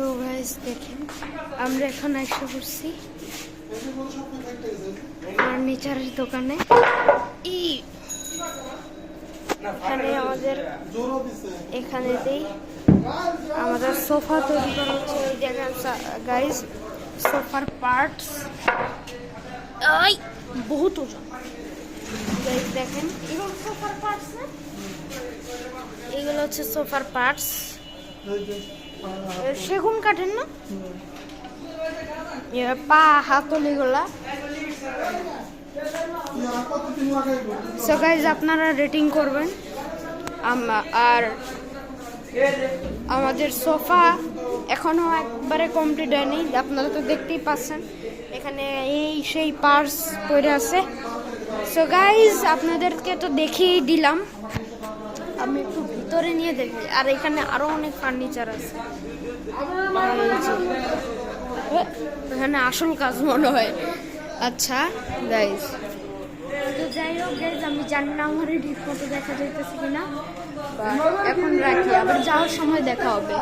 So guys দেখেন আমরা এখন এসে পড়ছি ফার্নিচারের দোকানে। এখানে আমাদের আমাদের সোফা তৈরি করা হচ্ছে। এই দেখেন গাইস সোফার পার্টস বহুত ওজন। গাইস দেখেন এগুলো সোফার পার্টস না, এগুলো হচ্ছে সোফার পার্টস, সেগুন কাঠের না, পা হাতল এগুলা। সো গাইজ আপনারা রেটিং করবেন। আর আমাদের সোফা এখনো একবারে কমপ্লিট হয়নি, আপনারা তো দেখতেই পাচ্ছেন এখানে এই সেই পার্টস পড়ে আছে। সো গাইজ আপনাদেরকে তো দেখিয়েই দিলাম, আমি একটু ভিতরে নিয়ে দেখি। আর এখানে আরো অনেক ফার্নিচার আছে, এখানে আসল কাজ মনে হয়। আচ্ছা গাইজ, তো যাই হোক গাইজ আমি জানি না আমার ঠিক মতো দেখা যাইতেছে কিনা, এখন রাখি, আবার যাওয়ার সময় দেখা হবে।